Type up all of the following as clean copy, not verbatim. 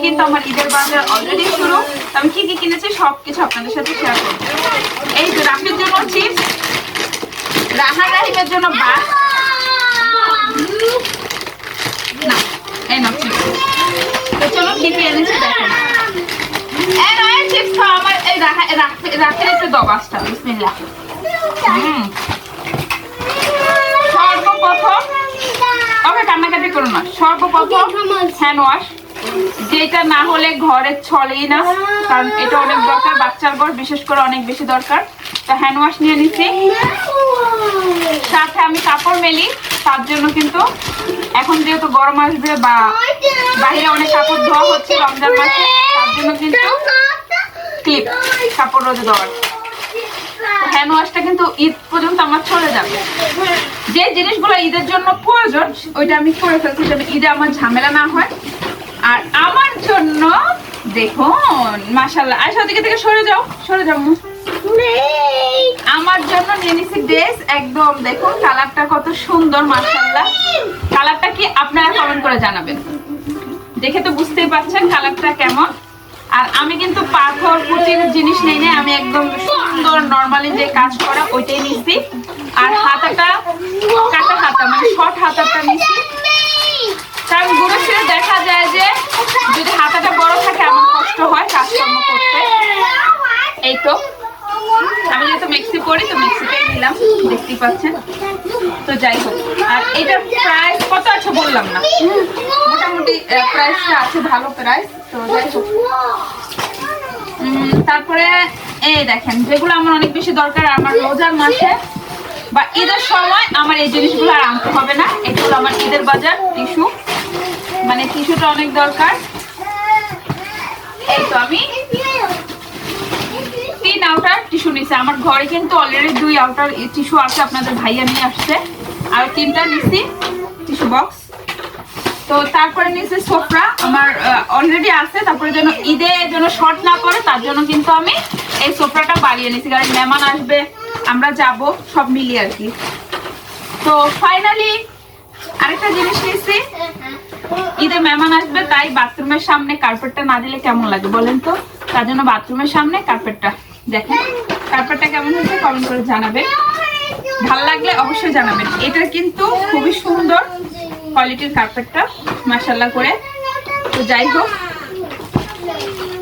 কিন্তু আমার ঈদের বাজার অলরেডি শুরু। আমি কি কি কিনেছি সবকিছু আপনাদের সাথে শেয়ার করবো। এই যে রাফির জন্য চিপস, রাহান রাহিমের জন্য বাস, না এই না চিপস। তো চলো কি কি এনেছি দেখেন। চিপস খাওয়া আমার এই রাখের একটু দবাসটা বিসমিল্লাহ। সর্বপ্রথম ওকে কান্নাকাটি করো না। সর্বপ্রথম হ্যান্ড ওয়াশ, যেটা না হলে ঘরে চলেই না, কারণ এটা অনেক দরকার, বাচ্চার ঘর বিশেষ করে অনেক বেশি দরকার। তো হ্যান্ড ওয়াশ নিয়ে নিচ্ছি। সাথে আমি কাপড় মেলি, তার জন্য কিন্তু এখন যেহেতু গরম আসবে বা বাইরে অনেক কাপড় ধোয়া হচ্ছে রমজান মাসে, তার জন্য কিন্তু ক্লিপ কাপড় রোদে দেওয়ার। হ্যান্ড ওয়াশটা কিন্তু ঈদ পর্যন্ত আমার চলে যাবে। যে জিনিসগুলো ঈদের জন্য প্রয়োজন ওইটা আমি করে ফেলছি, যাতে ঈদে আমার ঝামেলা না হয়। আর আমার জন্য দেখুন মাশাআল্লাহ, আয়শা দিকে থেকে সরে যাও, সরে যাও। আমার জন্য নিয়ে নিছি ড্রেস, একদম দেখুন কালারটা কত সুন্দর মাশাআল্লাহ। কালারটা কি আপনারা কমেন্ট করে জানাবেন, দেখে তো বুঝতেই পারছেন কালারটা কেমন। আর আমি কিন্তু পাথর কুচির জিনিস নেই না, আমি একদম সুন্দর নরমালি যে কাজ করা ওইটাই নিচ্ছি। আর হাতাটা কাটা হাতা, মানে শর্ট হাতাটা নিচ্ছি, কারণ ঘুরে ফিরে দেখা যায় যে যদি হাতাটা বড় থাকে আমার কষ্ট হয় কাজকর্ম করতে। এই তো আমি যেহেতু মেক্সি পরি তো মেক্সিটাই নিলাম, দেখতেই পাচ্ছেন। তো যাই হোক, আর এটার প্রাইস কত আছে বললাম না, মোটামুটি প্রাইসটা আছে, ভালো প্রাইস। তো যাই হোক, তারপরে এই দেখেন যেগুলো আমার অনেক বেশি দরকার আমার রোজার মাসে বা ঈদের সময়, আমার এই জিনিসগুলো আর আনতে হবে না। এগুলো আমার ঈদের বাজার। টিস্যু, মানে টিস্যুটা অনেক দরকার। এই তো আমি 3 আউটার টিস্যু নিছি। আমার ঘরে কিন্তু অলরেডি 2 আউটার টিস্যু আছে, আপনাদের ভাইয়া নিয়ে আসছে। আর 3টা নিছি টিস্যু বক্স। তো তারপরে নিচে সোফরা আমার অলরেডি আছে, তারপরে যেন ঈদে যেন শর্ট না পড়ে তার জন্য কিন্তু আমি এই সোফরাটা বাড়িয়ে নিছি, কারণ মেহমান আসবে, আমরা যাব, সব মিলিয়ে আর কি। তো ফাইনালি আরেকটা জিনিস নিছি, ঈদে মেহমান আসবে, তাই বাথরুমের সামনে কার্পেটটা না দিলে কেমন লাগে বলেন তো। তার জন্য বাথরুমের সামনে কার্পেটটা, দেখেন কার্পেটটা কেমন হয়েছে কমেন্ট করে জানাবেন, ভালো লাগলে অবশ্যই জানাবেন। এটা কিন্তু খুবই সুন্দর কোয়ালিটির কার্পেটটা মাশাআল্লাহ করে। তো যাই হোক,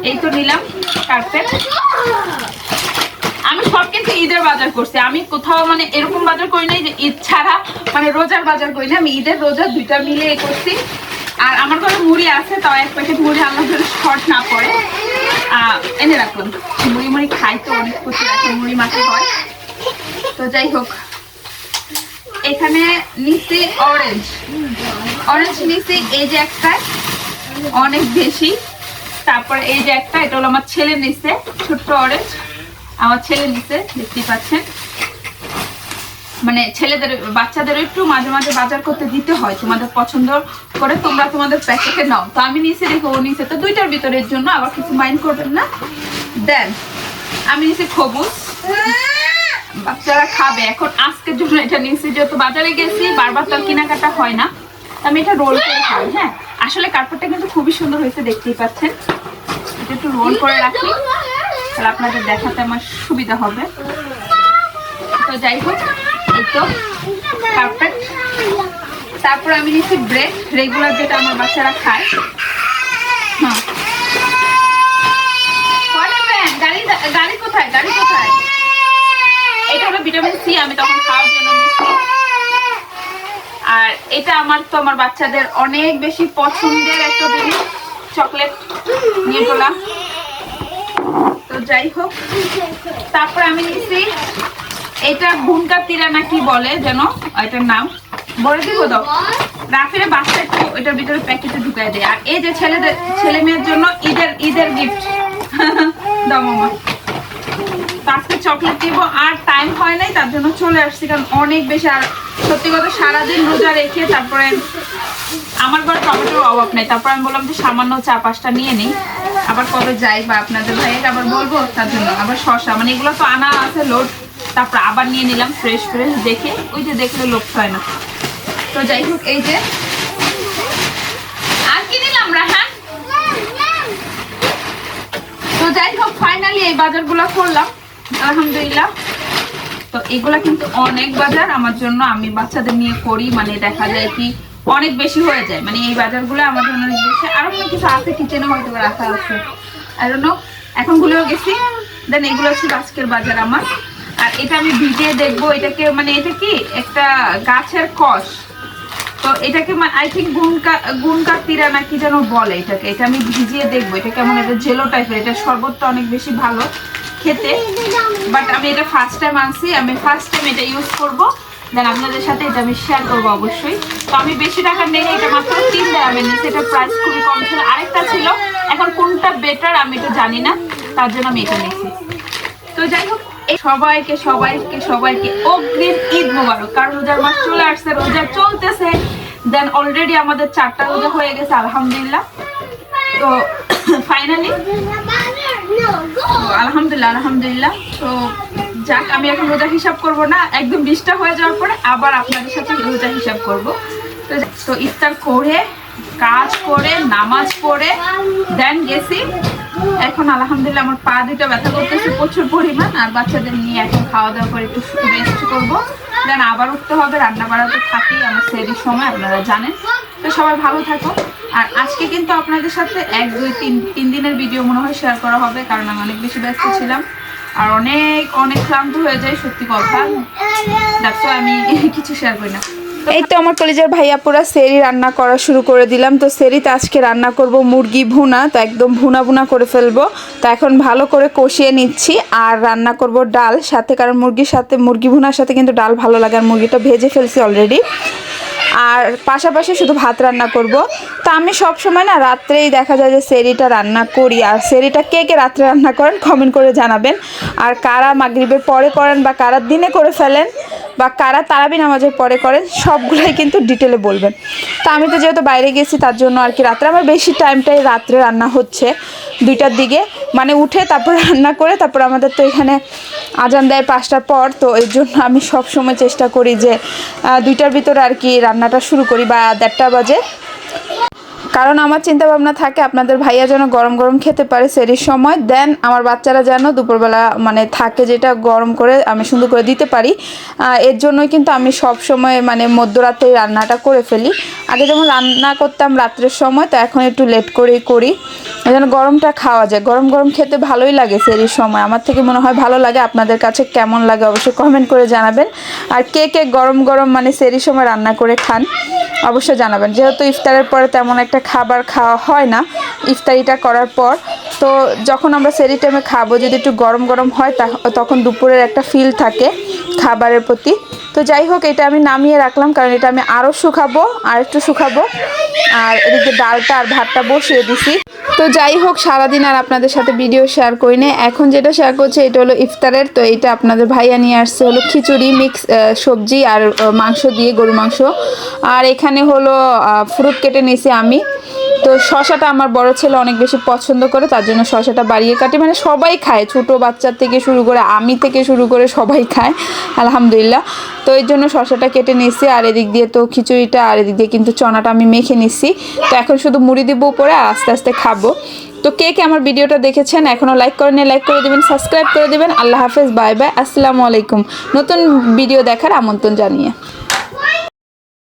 এই তো নিলাম কার্পেট। আমি সব কিন্তু ঈদের বাজার করছি, আমি কোথাও মানে এরকম বাজার করি নাই যে ঈদ ছাড়া মানে রোজার বাজার করি না, আমি ঈদের রোজার দুইটা মিলে করছি। আর আমার ঘরে মুড়ি আছে, তাও 1 প্যাকেট মুড়ি আনলাম যদি শর্ট না পড়ে, এনে রাখলাম। মুড়ি খাই তো অনেক কিছু আছে, মুড়ি মাছে হয়। তো যাই হোক, এখানে নিচ্ছি অরেঞ্জ নিচ্ছি, এই যে একটা অনেক বেশি। তারপর এই যে একটা, এটা হলো আমার ছেলে নিচ্ছে, ছোট্ট অরেঞ্জ আমার ছেলে নিচ্ছে, দেখতেই পাচ্ছেন। মানে ছেলেদের বাচ্চাদের একটু মাঝে মাঝে বাজার করতে দিতে হয়, তোমাদের পছন্দ করে তোমরা তোমাদের প্যাকেটে নাও। তো আমি নিচে দেখো ও নিচে, তো 2টার ভিতরের জন্য আবার কিছু মাইন্ড করবেন না। দেন আমি নিচে খবুজ, বাচ্চারা খাবে এখন, আজকের জন্য এটা নিচ্ছি, যেহেতু বাজারে গেছি বারবার তো কেনাকাটা হয় না, আমি এটা রোল করে খাই। হ্যাঁ আসলে কার্পেটটা কিন্তু খুবই সুন্দর হয়েছে, দেখতেই পাচ্ছেন। এটা একটু রোল করে রাখি, তাহলে আপনাদের দেখাতে আমার সুবিধা হবে। তো যাই হোক, এই তো কার্পেট। তারপর আমি নিচ্ছি ব্রেড, রেগুলার যেটা আমার বাচ্চারা খায়। হ্যাঁ গাড়ি কোথায়, গাড়ি কোথায়? এটা হলো ভিটামিন সি, আমি তখন খাওয়ার জন্য নিচ্ছি। আর এটা আমার তো আমার বাচ্চাদের অনেক বেশি পছন্দের একটা জিনিস, চকলেট নিউট্রেলা। তো যাই হোক, তারপর আমি নিচ্ছি এটা ভুনকা তিরা না কি বলে যেন, এটার নাম বলে দিব, দাও রাফিরে বাচ্চা একটু এটার ভিতরে প্যাকেটে ঢুকাই দেয়। আর এই যে ছেলে মেয়ের জন্য ঈদের গিফট দাও মামা। আজকে চকলেট দিব, আর টাইম হয় নাই তার জন্য চলে আসছি, কারণ অনেক বেশি। আর সত্যি কথা সারাদিন রোজা রেখে তারপরে আমার ঘরে টমেটোর অভাব নেই, তারপর আমি বললাম যে সামান্য 4-5টা নিয়ে নিই, আবার কবে যাই বা আপনাদের ভাইয়ের আবার বলবো, তার জন্য আবার শসা, মানে এগুলো তো আনা আছে লোড, তারপর আবার নিয়ে নিলাম ফ্রেশ দেখে, ওই যে দেখলে লোভ হয় না। তো যাই হোক, এই যে আর কি নিলাম রাহান, তো যাই হোক ফাইনালি এই বাজারগুলো করলাম আলহামদুলিল্লাহ। তো এগুলা কিন্তু অনেক বাজার আমার জন্য, আমি বাচ্চাদের নিয়ে করি, মানে দেখা যায় কি অনেক বেশি হয়ে যায়, মানে এই বাজারগুলো আমার জন্য অনেক বেশি। আরো অনেক কিছু আছে কিচেনে হয়তো রাখা আছে, আই ডোন্ট নো, এখন ভুলেও গেছি। দেন এগুলো হচ্ছে আজকের বাজার আমার। আর এটা আমি ভিজিয়ে দেখবো এটাকে, মানে এটা কি একটা গাছের কষ, তো এটাকে আই থিঙ্ক গুনকা তিরা না কি যেন বলে এটাকে। এটা আমি ভিজিয়ে দেখবো এটা কেমন, এটা জেলো টাইপের, এটা শরবতটা অনেক বেশি ভালো খেতে, বাট আমি এটা ফার্স্ট টাইম আনছি, আমি ফার্স্ট টাইম এটা ইউজ করবো। দেন আপনাদের সাথে এটা আমি শেয়ার করবো অবশ্যই। তো আমি বেশি টাকা নেই, এটা মাত্র 3 টাকা নিয়েছি, এটা প্রাইস খুবই কম ছিল। আরেকটা ছিল, এখন কোনটা বেটার আমি এটা জানি না, তার জন্য আমি এটা নিয়েছি। তো যাই হোক সবাইকে সবাইকে সবাইকে অগ্রিম ঈদ মোবারক, কারণ রোজার মাস চলে আসছে, রোজা চলতেছে। দেন অলরেডি আমাদের 4টা রোজা হয়ে গেছে আলহামদুলিল্লাহ। তো ফাইনালি আলহামদুলিল্লাহ আলহামদুলিল্লাহ। তো যাক, আমি এখন রোজা হিসাব করব না, একদম 20টা হয়ে যাওয়ার পরে আবার আপনাদের সাথে রোজা হিসাব করব। তো ইফতার করে কাজ করে নামাজ পড়ে দেন গেছি। এখন আলহামদুলিল্লাহ আমার পা দুটো ব্যথা করতেছে প্রচুর পরিমাণ, আর বাচ্চাদের নিয়ে এখন খাওয়া দাওয়া করে একটু রেস্ট করবো। দেন আবার উঠতে হবে, রান্না বাড়া তো থাকেই আমার সেরির সময়, আপনারা জানেন। তো সবাই ভালো থাকো। আর আজকে কিন্তু আপনাদের সাথে 1 2 3 দিনের ভিডিও মনে হয় শেয়ার করা হবে, কারণ আমি অনেক বেশি ব্যস্ত ছিলাম আর অনেক ক্লান্ত হয়ে যায় সত্যি কথা, দেখো আমি কিছু শেয়ার করি না। এই তো আমার কলেজের ভাইয়া পুরা সেরি রান্না করা শুরু করে দিলাম। তো সেরিতে আজকে রান্না করব মুরগি ভুনা, তো একদম ভুনা করে ফেলবো। তো এখন ভালো করে কষিয়ে নিচ্ছি আর রান্না করব ডাল সাথে, কারণ মুরগি ভুনার সাথে কিন্তু ডাল ভালো লাগে, আর মুরগিটা ভেজে ফেলছি অলরেডি। আর পাশাপাশি শুধু ভাত রান্না করব। তো আমি সব সময় না রাত্রেই দেখা যায় যে সেরিটা রান্না করি, আর সেরিটা কে কে রাত্রে রান্না করেন কমেন্ট করে জানাবেন। আর কারা মাগরিবের পরে করেন বা কারা দিনে করে ফেলেন বা কারা তারাবি নামাজের পরে করেন, সবগুলোই কিন্তু ডিটেলে বলবেন। তো আমি তো যেহেতু বাইরে গেছি তার জন্য আর কি রাত্রে আমার বেশি টাইমটাই রাত্রে রান্না হচ্ছে, 2টার দিকে মানে উঠে তারপর রান্না করে, তারপর আমাদের তো এখানে আজান দেয় 5টার পর। তো এর জন্য আমি সব সময় চেষ্টা করি যে 2টার ভিতরে আর কি রান্নাটা শুরু করি বা 1:30 বাজে, কারণ আমার চিন্তা ভাবনা থাকে আপনাদের ভাইয়া যেন গরম গরম খেতে পারে সেরির সময়। দেন আমার বাচ্চারা যেন দুপুরবেলা মানে থাকে যেটা গরম করে আমি সুন্দর করে দিতে পারি। এর জন্যই কিন্তু আমি সব সময় মানে মধ্যরাতেই রান্নাটা করে ফেলি। আগে যেমন রান্না করতাম রাত্রের সময়, তো এখন একটু লেট করেই করি যেন গরমটা খাওয়া যায়। গরম গরম খেতে ভালোই লাগে সেরির সময়, আমার থেকে মনে হয় ভালো লাগে। আপনাদের কাছে কেমন লাগে অবশ্যই কমেন্ট করে জানাবেন। আর কে কে গরম গরম মানে সেরির সময় রান্না করে খান অবশ্যই জানাবেন। যেহেতু ইফতারের পরে তেমন একটা খাবার খাওয়া হয় না ইফতারিটা করার পর, তো যখন আমরা সেরি টাইমে খাবো যদি একটু গরম গরম হয় তখন দুপুরের একটা ফিল থাকে খাবারের প্রতি। তো যাই হোক এটা আমি নামিয়ে রাখলাম, কারণ এটা আমি আরও শুকাবো, আর একটু শুকাবো। আর এদিকে ডালটা আর ভাতটা বসিয়ে দিছি। তো যাই হোক সারাদিন আর আপনাদের সাথে ভিডিও শেয়ার করি না, এখন যেটা শেয়ার করছি এটা হলো ইফতারের। তো এইটা আপনাদের ভাইয়া নিয়ে আসছে হলো খিচুড়ি মিক্স সবজি আর মাংস দিয়ে, গরু মাংস। আর এখানে হলো ফ্রুট কেটে নিয়েছি আমি। তো শশাটা আমার বড় ছেলে অনেক বেশি পছন্দ করে, তার জন্য শশাটা বাড়িয়ে কাটি, মানে সবাই খায়, ছোট বাচ্চা থেকে শুরু করে আমি থেকে শুরু করে সবাই খায় আলহামদুলিল্লাহ। তো এই জন্য শশাটা কেটে নিচ্ছি। আর এদিক দিয়ে তো খিচুড়িটা, আর এদিক দিয়ে কিন্তু চনাটা আমি মেখে নিচ্ছি। তো এখন শুধু মুড়ি দিব উপরে, আস্তে আস্তে খাবো। তো কে কে আমার ভিডিওটা দেখেছেন এখনও লাইক করেন, লাইক করে দেবেন, সাবস্ক্রাইব করে দেবেন। আল্লাহ হাফেজ, বাই বাই, আসসালামু আলাইকুম। নতুন ভিডিও দেখার আমন্ত্রণ জানিয়ে।